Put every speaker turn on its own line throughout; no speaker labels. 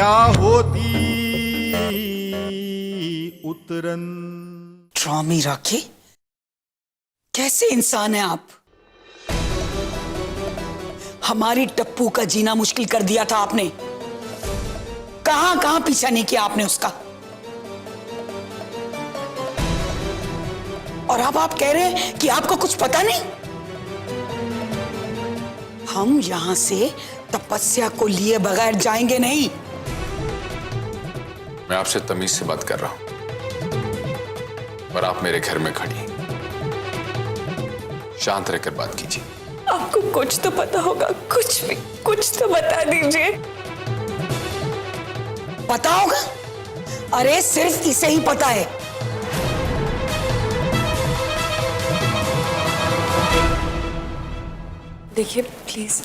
क्या होती उतरन।
ट्रॉमी राखी, कैसे इंसान है आप? हमारी टप्पू का जीना मुश्किल कर दिया था आपने। कहां कहां पीछा नहीं किया आपने उसका। और अब आप कह रहे हैं कि आपको कुछ पता नहीं। हम यहां से तपस्या को लिए बगैर जाएंगे नहीं।
मैं आपसे तमीज से बात कर रहा हूं, पर आप मेरे घर में खड़ी हैं। शांत रहकर बात कीजिए।
आपको कुछ तो पता होगा, कुछ भी, कुछ तो बता दीजिए।
पता होगा? अरे सिर्फ इसे ही पता है।
देखिए प्लीज,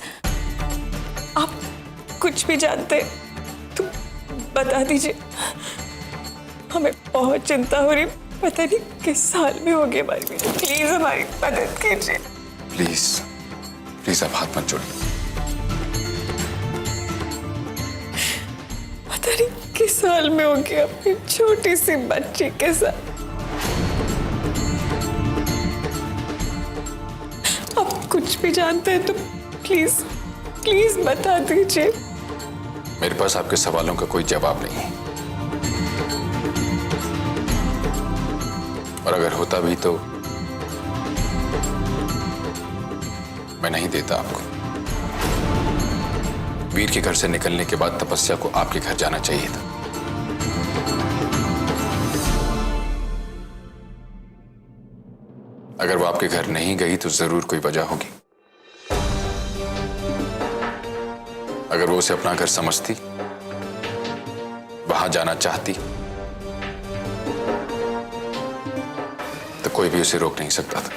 आप कुछ भी जानते तो बता दीजिए। हमें बहुत चिंता हो रही, पता नहीं किस साल में होगी हमारी बेटी। प्लीज हमारी मदद कीजिए।
प्लीज प्लीज आप हाथ मत जोड़िए।
पता नहीं किस साल में होगी अपनी छोटी सी बच्ची के साथ। आप कुछ भी जानते हैं तो प्लीज प्लीज बता दीजिए।
मेरे पास आपके सवालों का कोई जवाब नहीं है, और अगर होता भी तो मैं नहीं देता आपको। वीर के घर से निकलने के बाद तपस्या को आपके घर जाना चाहिए था। अगर वो आपके घर नहीं गई तो जरूर कोई वजह होगी। अगर वो उसे अपना घर समझती, वहां जाना चाहती, तो कोई भी उसे रोक नहीं सकता था।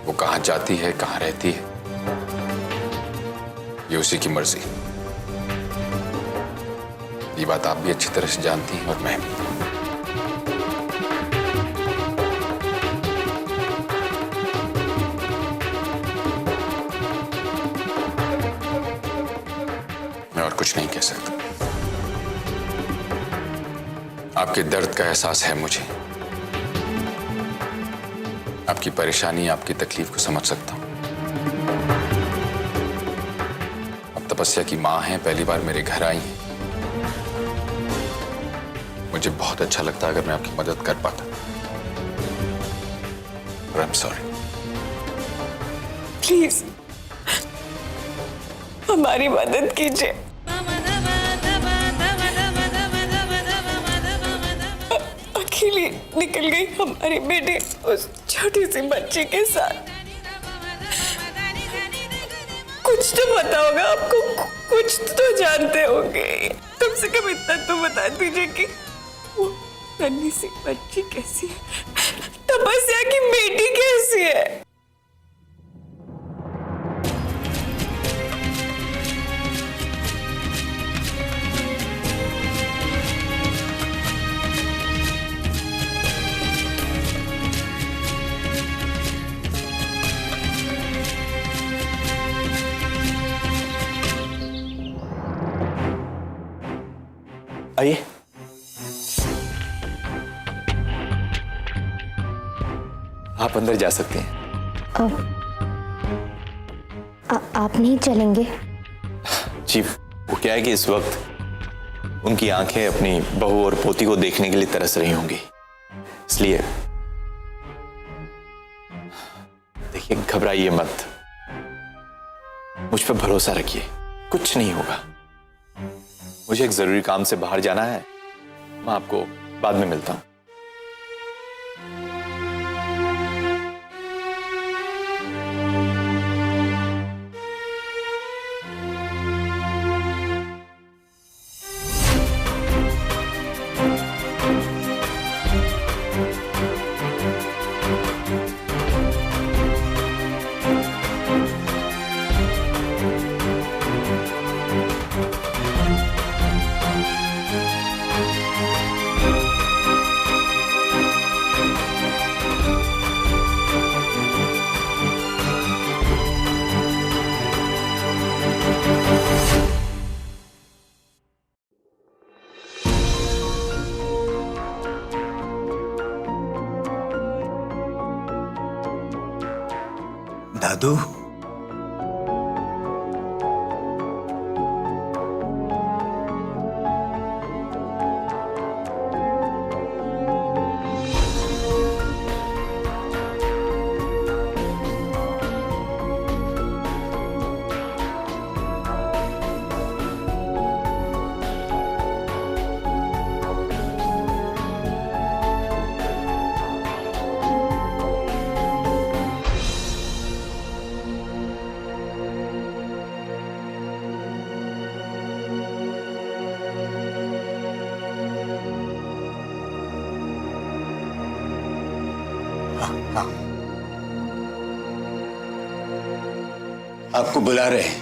वो कहां जाती है, कहां रहती है, ये उसी की मर्जी। ये बात आप भी अच्छी तरह से जानती हैं और मैं भी। मैं और कुछ नहीं कह सकता। आपके दर्द का एहसास है मुझे। आपकी परेशानी, आपकी तकलीफ को समझ सकता हूं। अब तपस्या की मां हैं, पहली बार मेरे घर आई हैं। मुझे बहुत अच्छा लगता अगर मैं आपकी मदद कर पाता। I am sorry.
प्लीज हमारी मदद कीजिए। अकेली निकल गई हमारी बेटी उस छोटी सी बच्ची के साथ। कुछ तो पता होगा आपको, कुछ तो जानते होंगे। कम से कम इतना तो बता दीजिए कि वो नन्ही सी बच्ची कैसी है, तपस्या की बेटी कैसी है।
आइए। आप अंदर जा सकते हैं।
आप नहीं चलेंगे?
जी, वो क्या है कि इस वक्त उनकी आंखें अपनी बहू और पोती को देखने के लिए तरस रही होंगी, इसलिए देखिए, घबराइए मत। मुझ पर भरोसा रखिए, कुछ नहीं होगा। मुझे एक जरूरी काम से बाहर जाना है, मैं आपको बाद में मिलता हूं।
मधु,
आपको बुला रहे हैं।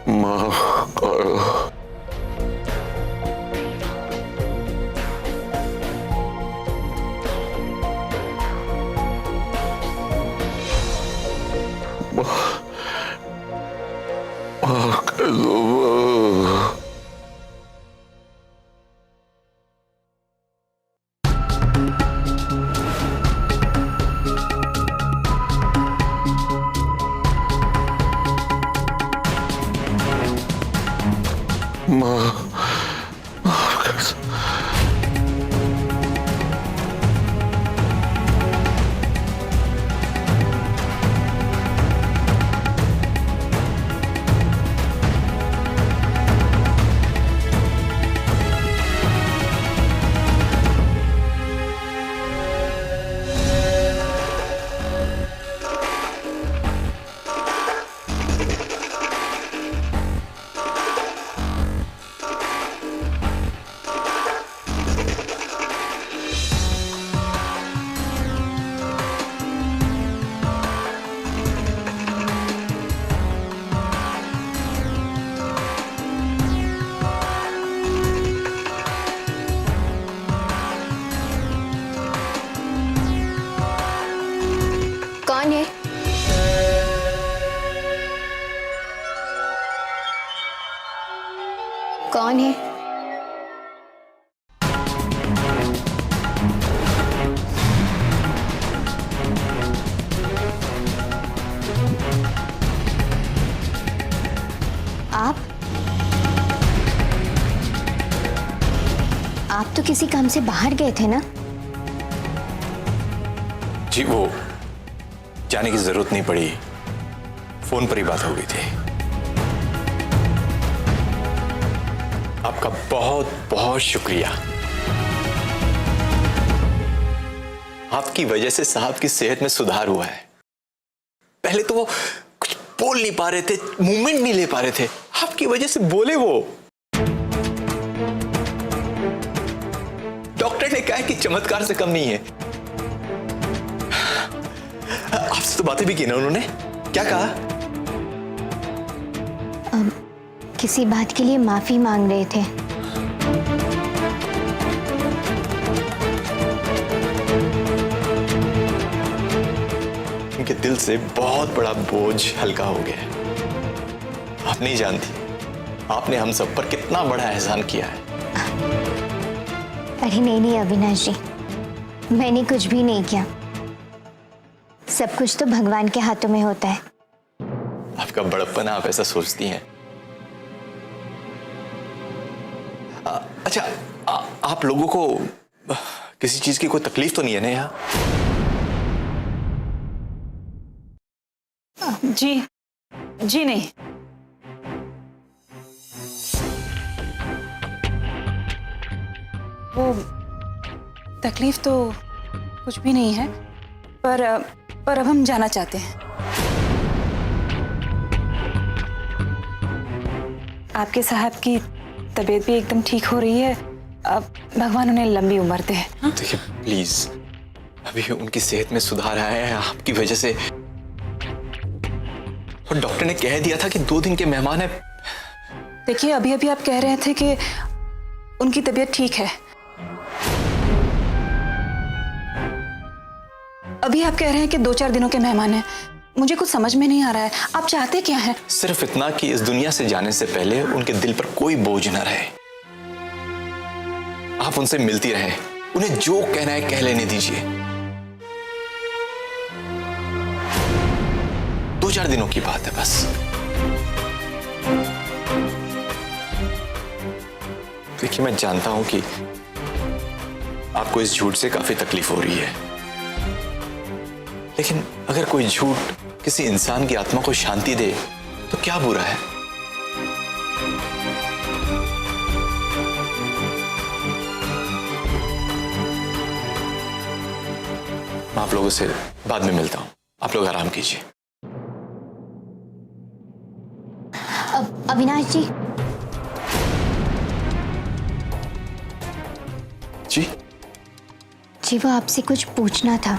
माफ करो। माफ कर दो। माफ कर दो।
कौन है? कौन है? आप तो किसी काम से बाहर गए थे ना?
जी वो जाने की जरूरत नहीं पड़ी, फोन पर ही बात हो गई थी। आपका बहुत बहुत शुक्रिया। आपकी वजह से साहब की सेहत में सुधार हुआ है। पहले तो वो कुछ बोल नहीं पा रहे थे, मूवमेंट नहीं ले पा रहे थे, आपकी वजह से बोले वो। डॉक्टर ने कहा है कि चमत्कार से कम नहीं है। आपसे तो बातें भी की ना उन्होंने, क्या कहा?
किसी बात के लिए माफी मांग रहे थे।
उनके दिल से बहुत बड़ा बोझ हल्का हो गया है। आप नहीं जानती, आपने हम सब पर कितना बड़ा एहसान किया है।
अरे नहीं अविनाश जी, मैंने कुछ भी नहीं किया। सब कुछ तो भगवान के हाथों में होता है।
आपका बड़प्पन, आप ऐसा सोचती हैं। अच्छा, आप लोगों को किसी चीज की कोई तकलीफ तो नहीं है ना यहाँ?
जी नहीं।
वो तकलीफ तो कुछ भी नहीं है, पर अब हम जाना चाहते हैं। आपके साहब की तबीयत भी एकदम ठीक हो रही है। अब भगवान उन्हें लंबी उम्र दे।
देखिए प्लीज, अभी उनकी सेहत में सुधार आया है आपकी वजह से। और डॉक्टर ने कह दिया था कि 2 दिन के मेहमान है।
देखिए, अभी अभी आप कह रहे थे कि उनकी तबीयत ठीक है। अभी आप कह रहे हैं कि 2-4 दिनों के मेहमान हैं। मुझे कुछ समझ में नहीं आ रहा है, आप चाहते क्या हैं?
सिर्फ इतना कि इस दुनिया से जाने से पहले उनके दिल पर कोई बोझ न रहे। आप उनसे मिलती रहे, उन्हें जो कहना है कह लेने दीजिए। 2-4 दिनों की बात है बस। देखिए, मैं जानता हूं कि आपको इस झूठ से काफी तकलीफ हो रही है, लेकिन अगर कोई झूठ किसी इंसान की आत्मा को शांति दे तो क्या बुरा है? मैं आप लोगों से बाद में मिलता हूं, आप लोग आराम कीजिए।
अविनाश जी।
जी
जी, वो आपसे कुछ पूछना था।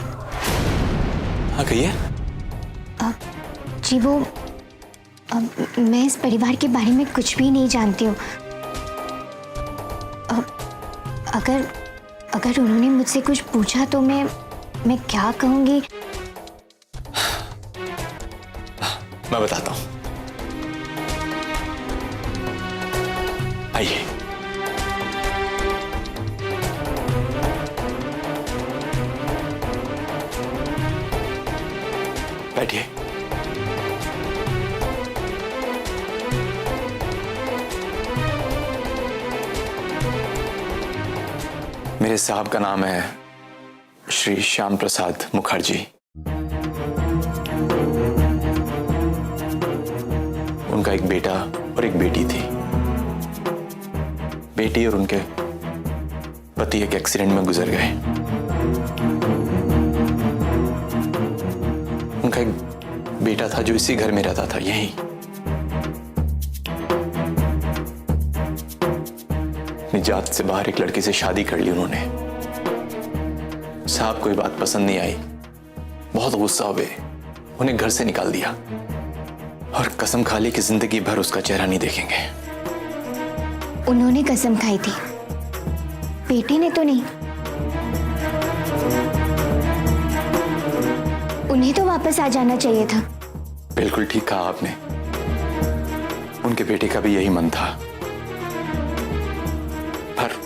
हाँ, कहिए।
जी वो मैं इस परिवार के बारे में कुछ भी नहीं जानती हूँ। अगर उन्होंने मुझसे कुछ पूछा तो मैं क्या कहूँगी?
मैं बताता हूँ, आइए। बैठिए। मेरे साहब का नाम है श्री श्याम प्रसाद मुखर्जी। उनका एक बेटा और एक बेटी थी। बेटी और उनके पति एक एक्सीडेंट में गुजर गए। उनका एक बेटा था जो इसी घर में रहता था, यहीं। निजात से बाहर एक लड़की से शादी कर ली उन्होंने। साहब को ये बात पसंद नहीं आई, बहुत गुस्सा हुए, उन्हें घर से निकाल दिया और कसम खा ली कि जिंदगी भर उसका चेहरा नहीं देखेंगे।
उन्होंने कसम खाई थी, बेटी ने तो नहीं। उन्हें तो वापस आ जाना चाहिए था।
बिल्कुल ठीक कहा आपने, उनके बेटे का भी यही मन था। पर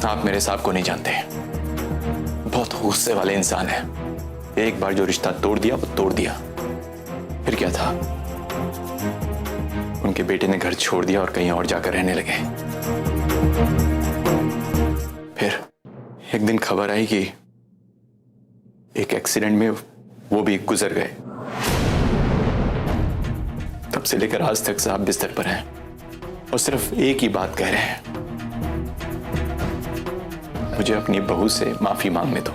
आप मेरे साहब को नहीं जानते, बहुत गुस्से वाले इंसान हैं। एक बार जो रिश्ता तोड़ दिया वो तोड़ दिया। फिर क्या था, उनके बेटे ने घर छोड़ दिया और कहीं और जाकर रहने लगे। फिर एक दिन खबर आई कि एक एक्सीडेंट में वो भी गुजर गए। तब से लेकर आज तक साहब बिस्तर पर हैं और सिर्फ एक ही बात कह रहे हैं, मुझे अपनी बहू से माफी मांगने दो।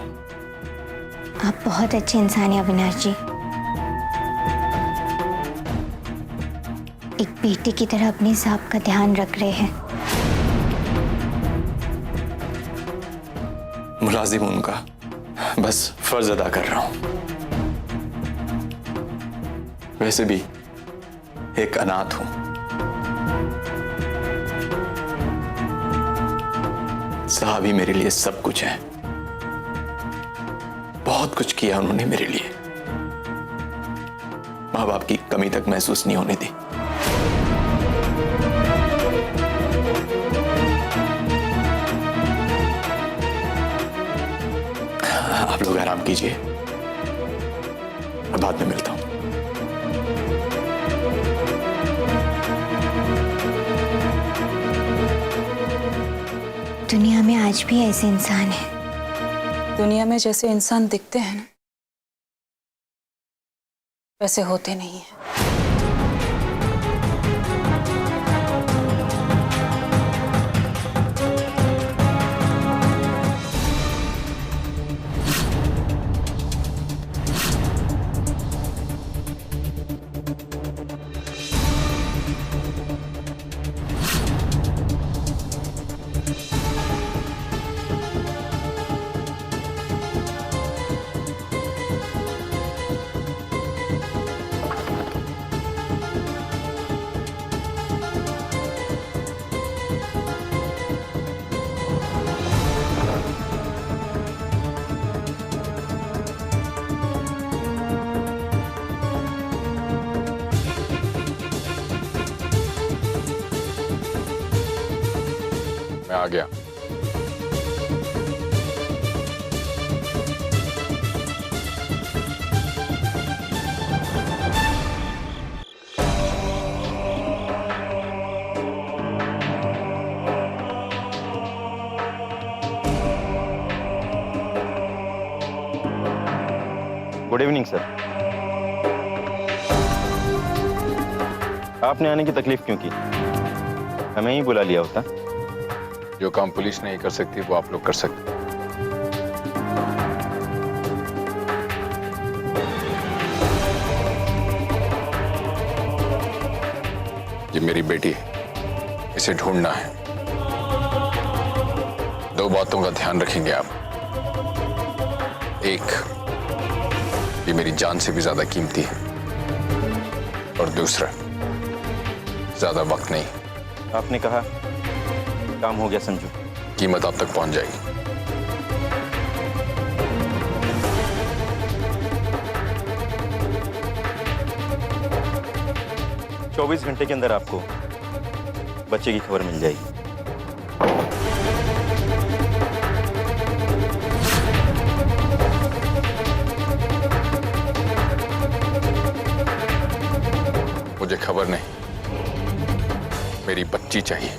आप बहुत अच्छे इंसान हैं अविनाश जी। एक बेटे की तरह अपने साहब का ध्यान रख रहे हैं।
मुलाजिम उनका, बस फर्ज अदा कर रहा हूं। वैसे भी एक अनाथ हूं। साहब ही मेरे लिए सब कुछ है। बहुत कुछ किया उन्होंने मेरे लिए, माँ बाप की कमी तक महसूस नहीं होने दी। आप लोग आराम कीजिए, मैं बाद में मिलता हूं।
दुनिया में आज भी ऐसे इंसान हैं।
दुनिया में जैसे इंसान दिखते हैं ना, वैसे होते नहीं हैं।
मैं आ गया।
Good evening sir. आपने आने की तकलीफ क्यों की? हमें ही बुला लिया होता।
जो काम पुलिस नहीं कर सकती वो आप लोग कर सकते। ये मेरी बेटी है, इसे ढूंढना है। 2 बातों का ध्यान रखेंगे आप। एक, ये मेरी जान से भी ज्यादा कीमती है, और दूसरा, ज्यादा वक्त नहीं।
आपने कहा काम हो गया संजू।
कीमत आप तक पहुंच जाएगी।
चौबीस घंटे के अंदर आपको बच्चे की खबर मिल जाएगी।
मुझे खबर नहीं, मेरी बच्ची चाहिए।